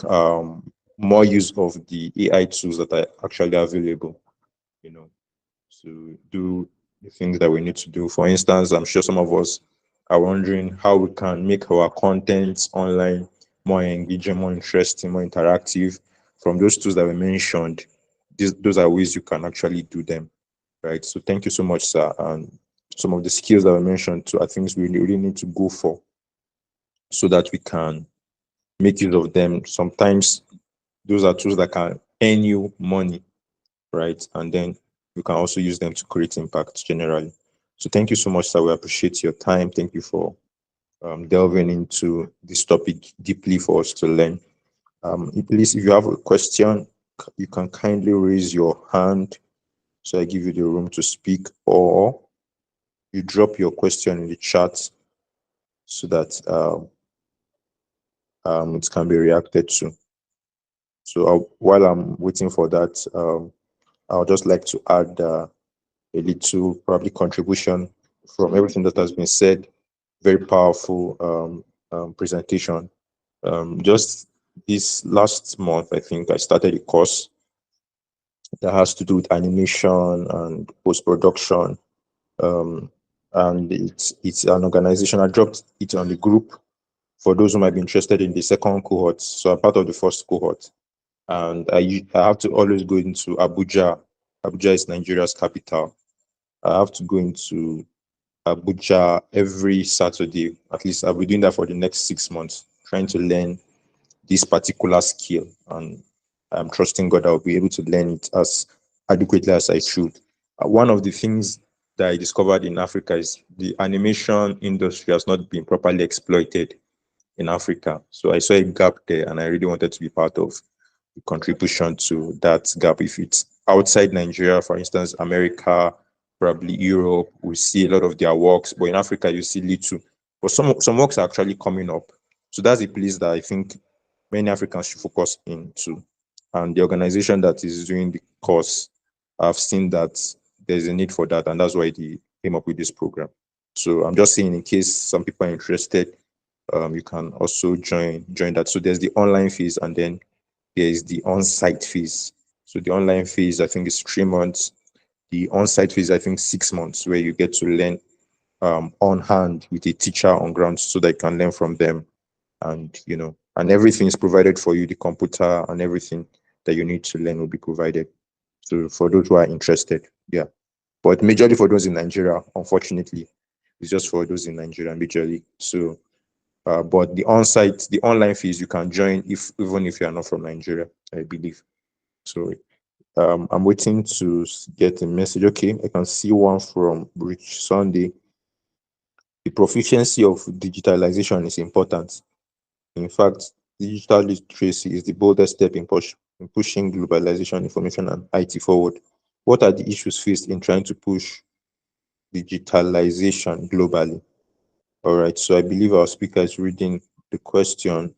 more use of the AI tools that are actually available, to do the things that we need to do. For instance, I'm sure some of us are wondering how we can make our content online more engaging, more interesting, more interactive. From those tools that we mentioned, those are ways you can actually do them, right? So thank you so much, sir. And some of the skills that I mentioned too are things we really need to go for so that we can make use of them. Sometimes those are tools that can earn you money, right? And then you can also use them to create impact generally. So thank you so much, sir. We appreciate your time. Thank you for delving into this topic deeply for us to learn. Please, if you have a question, you can kindly raise your hand so I give you the room to speak, or you drop your question in the chat so that it can be reacted to. So while I'm waiting for that, I would just like to add a little probably contribution from everything that has been said. Very powerful presentation. Just this last month, I think I started a course that has to do with animation and post-production. And it's an organization. I dropped it on the group for those who might be interested in the second cohort. So I'm part of the first cohort. And I have to always go into Abuja. Abuja is Nigeria's capital. I have to go into Abuja every Saturday. At least I'll be doing that for the next 6 months, trying to learn this particular skill. And I'm trusting God I'll be able to learn it as adequately as I should. One of the things that I discovered in Africa is the animation industry has not been properly exploited in Africa. So I saw a gap there and I really wanted to be part of the contribution to that gap. If it's outside Nigeria, for instance, America, probably Europe, we see a lot of their works, but in Africa you see little. But some works are actually coming up. So that's a place that I think many Africans should focus into. And the organization that is doing the course, I've seen that there's a need for that, and that's why they came up with this program. So I'm just saying, in case some people are interested, you can also join that. So there's the online fees, and then there is the on-site fees. So the online fees, I think, is 3 months. The on-site fees, I think, 6 months, where you get to learn on hand with a teacher on ground, so that you can learn from them, and and everything is provided for you. The computer and everything that you need to learn will be provided. So for those who are interested, yeah. But majorly for those in Nigeria, unfortunately, it's just for those in Nigeria majorly. So but the online fees you can join even if you are not from Nigeria, I believe. So I'm waiting to get a message. Okay, I can see one from Rich Sunday. The proficiency of digitalization is important. In fact, digital literacy is the boldest step in pushing globalization, information, and IT forward. What are the issues faced in trying to push digitalization globally? All right, so I believe our speaker is reading the question,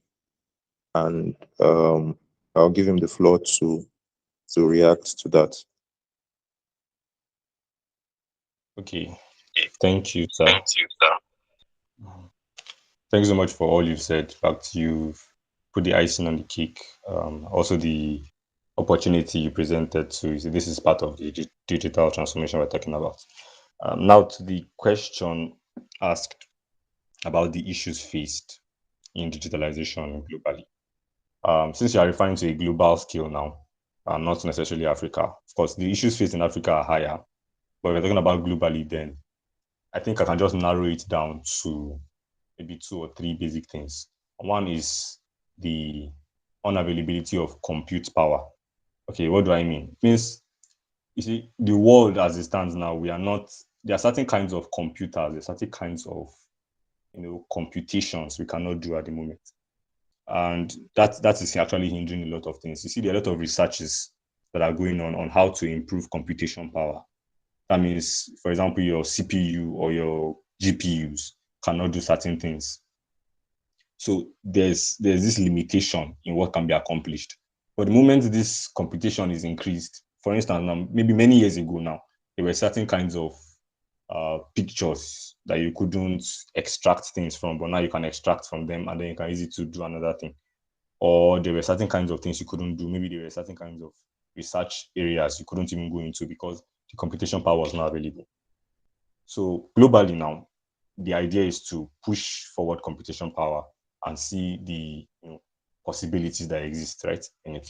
and I'll give him the floor to react to that. Okay. Thank you, sir. Thanks so much for all you've said. In fact, you've put the icing on the cake. Also, the opportunity you presented to this is part of the digital transformation we're talking about. Now, to the question asked about the issues faced in digitalization globally. Since you are referring to a global scale now, not necessarily Africa. Of course, the issues faced in Africa are higher, but if we're talking about globally, then I think I can just narrow it down to maybe two or three basic things. One is the unavailability of compute power. Okay, what do I mean? It means, you see, the world as it stands now, we are not, there are certain kinds of computers, there are certain kinds of, computations we cannot do at the moment. And that is actually hindering a lot of things. You see, there are a lot of researches that are going on how to improve computation power. That means, for example, your CPU or your GPUs cannot do certain things. So there's this limitation in what can be accomplished. But the moment this computation is increased, for instance, now, maybe many years ago now, there were certain kinds of pictures that you couldn't extract things from, but now you can extract from them and then you can use it to do another thing. Or there were certain kinds of things you couldn't do. Maybe there were certain kinds of research areas you couldn't even go into because the computation power was not available. So globally now, the idea is to push forward computation power and see the possibilities that exist right in it.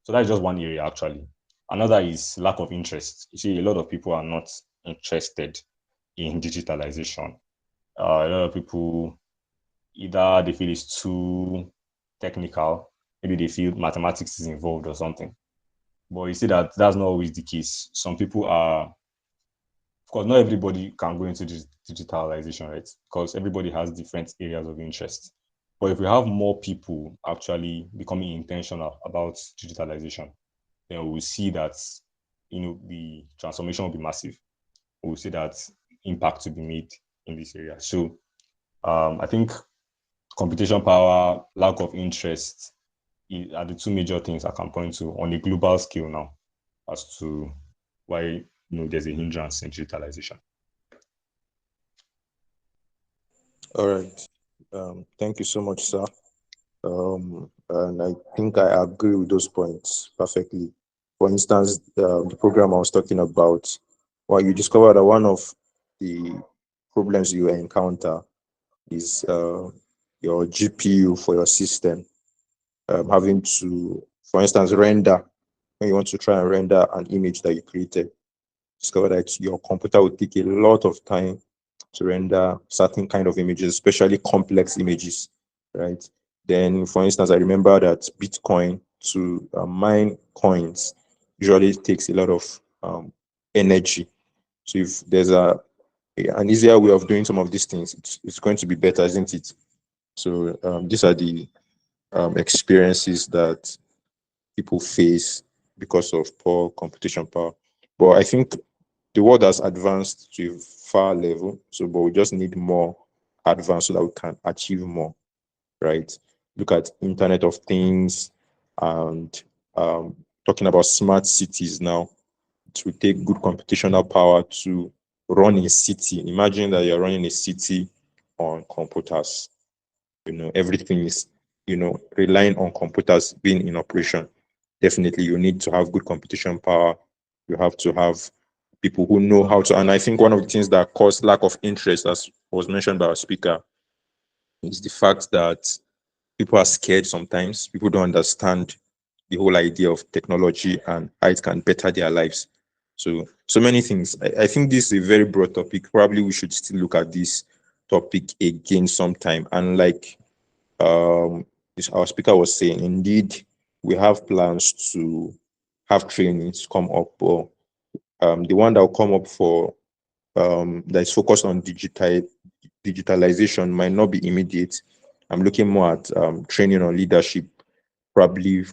So that's just one area actually. Another is lack of interest. You see, a lot of people are not interested in digitalization. A lot of people either they feel it's too technical, maybe they feel mathematics is involved or something. But you see that that's not always the case. Some people are, of course, not everybody can go into digitalization, right? Because everybody has different areas of interest. But if we have more people actually becoming intentional about digitalization, then we'll see that the transformation will be massive. We'll see that impact to be made in this area. So I think computation power, lack of interest are the two major things I can point to on a global scale now as to why there's a hindrance in digitalization. All right. Thank you so much, sir. And I think I agree with those points perfectly. For instance, the program I was talking about, well, you discovered that one of the problems you encounter is your GPU for your system having to, for instance, render. When you want to try and render an image that you created, discover that your computer will take a lot of time to render certain kind of images, especially complex images, right? Then, for instance, I remember that Bitcoin to mine coins usually takes a lot of energy. So if there's an easier way of doing some of these things, it's going to be better, isn't it? So these are the experiences that people face because of poor competition power. But I think the world has advanced to a far level. So, but we just need more advance so that we can achieve more, right? Look at Internet of Things and talking about smart cities now. It will take good computational power to run a city. Imagine that you're running a city on computers. Everything is, relying on computers being in operation. Definitely, you need to have good computation power. You have to have people who know how to. And I think one of the things that cause lack of interest, as was mentioned by our speaker, is the fact that people are scared sometimes. People don't understand the whole idea of technology and how it can better their lives. So many things. I think this is a very broad topic. Probably we should still look at this topic again sometime. And like our speaker was saying, indeed, we have plans to have trainings come up, or the one that will come up for that is focused on digitalization might not be immediate. I'm looking more at training on leadership. Probably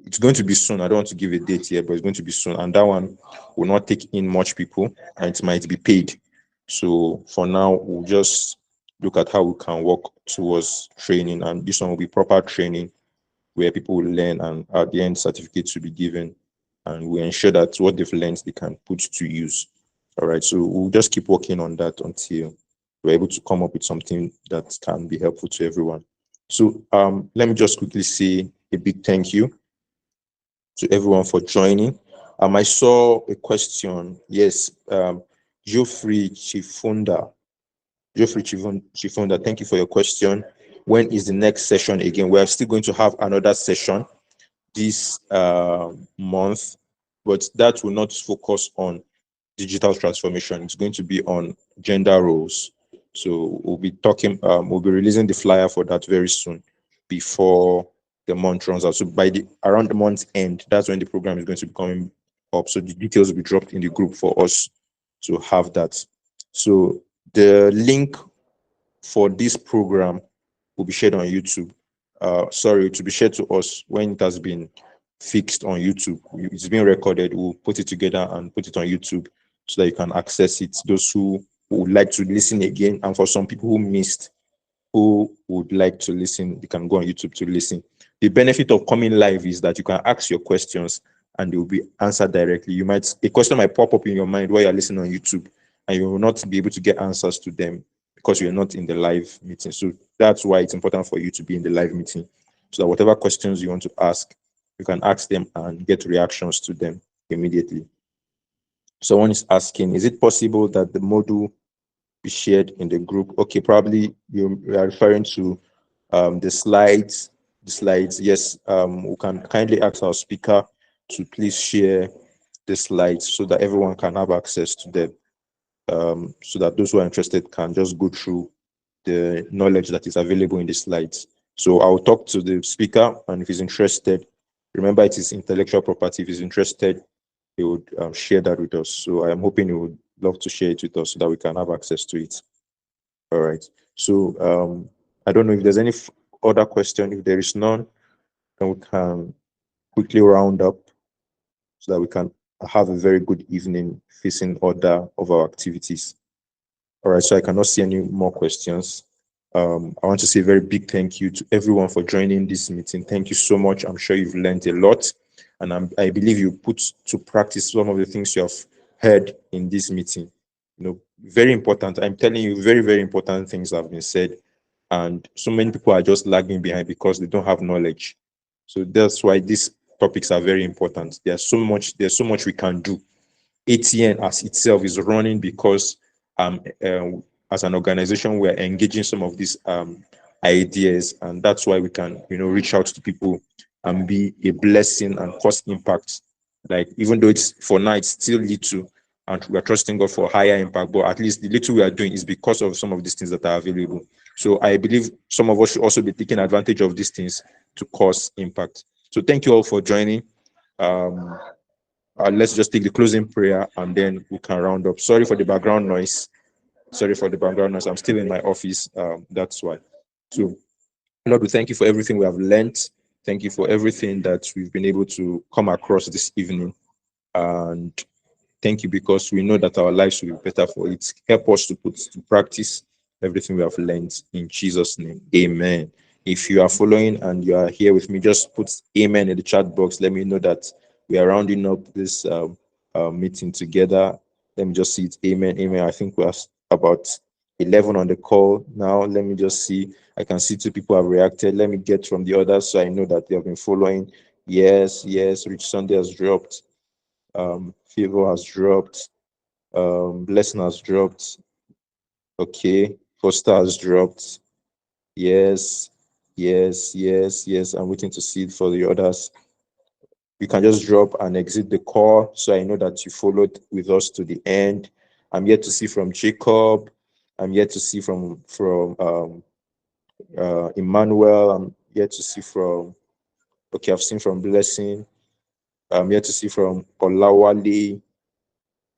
it's going to be soon. I don't want to give a date here, but it's going to be soon. And that one will not take in much people, and it might be paid. So for now, we'll just look at how we can work towards training. And this one will be proper training where people will learn, and at the end, certificates will be given. And we ensure that what they've learned, they can put to use. All right. So we'll just keep working on that until we're able to come up with something that can be helpful to everyone. So let me just quickly say a big thank you to everyone for joining. I saw a question. Yes, Geoffrey Chifunda. Chifunda, thank you for your question. When is the next session again? We're still going to have another session this month, but that will not focus on digital transformation. It's going to be on gender roles. So we'll be we'll be releasing the flyer for that very soon before the month runs out. So by around the month's end, that's when the program is going to be coming up. So the details will be dropped in the group for us to have that. So the link for this program will be shared on YouTube. Sorry, to be shared to us when it has been fixed on YouTube. It's been recorded. We'll put it together and put it on YouTube so that you can access it. Those who would like to listen again, and for some people who missed, who would like to listen, they can go on YouTube to listen. The benefit of coming live is that you can ask your questions and they will be answered directly. A question might pop up in your mind while you're listening on YouTube, and you will not be able to get answers to them because you're not in the live meeting. So that's why it's important for you to be in the live meeting, so that whatever questions you want to ask, you can ask them and get reactions to them immediately. Someone is asking, is it possible that the module be shared in the group? Okay, probably you are referring to the slides. The slides, yes. We can kindly ask our speaker to please share the slides so that everyone can have access to them. So that those who are interested can just go through the knowledge that is available in the slides. So I'll talk to the speaker, and if he's interested, remember it is intellectual property. If he's interested, he would share that with us. So I am hoping he would love to share it with us so that we can have access to it. All right. So I don't know if there's any other question. If there is none, then we can quickly round up so that we can have a very good evening facing order of our activities. All right, so I cannot see any more questions. I want to say a very big thank you to everyone for joining this meeting. Thank you so much. I'm sure you've learned a lot, and I believe you put to practice some of the things you have heard in this meeting. Very important. I'm telling you, very, very important things have been said, and so many people are just lagging behind because they don't have knowledge. So that's why these topics are very important. There's so much we can do. ATN as itself is running because as an organization, we're engaging some of these ideas, and that's why we can reach out to people and be a blessing and cause impact. Like, even though it's for now it's still little, and we're trusting God for higher impact, but at least the little we are doing is because of some of these things that are available. So I believe some of us should also be taking advantage of these things to cause impact. So thank you all for joining. Let's just take the closing prayer and then we can round up. Sorry for the background noise. I'm still in my office. That's why. So, Lord, we thank you for everything we have learned. Thank you for everything that we've been able to come across this evening. And thank you because we know that our lives will be better for it. Help us to put to practice everything we have learned in Jesus' name. Amen. If you are following and you are here with me, just put amen in the chat box. Let me know that we are rounding up this meeting together. Let me just see it. Amen. Amen. I think we're about 11 on the call now. Let me just see. I can see 2 people have reacted. Let me get from the others so I know that they have been following. Yes. Rich Sunday has dropped. Favour has dropped. Blessing has dropped. Okay. Foster has dropped. Yes. I'm waiting to see it for the others. You can just drop and exit the call so I know that you followed with us to the end. I'm yet to see from Jacob. I'm yet to see from Emmanuel. I'm yet to see from, okay, I've seen from Blessing. I'm here to see from Olawale.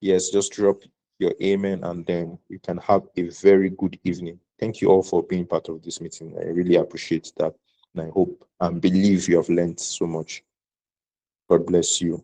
Yes, just drop your amen and then you can have a very good evening. Thank you all for being part of this meeting. I really appreciate that. And I hope and believe you have learned so much. God bless you.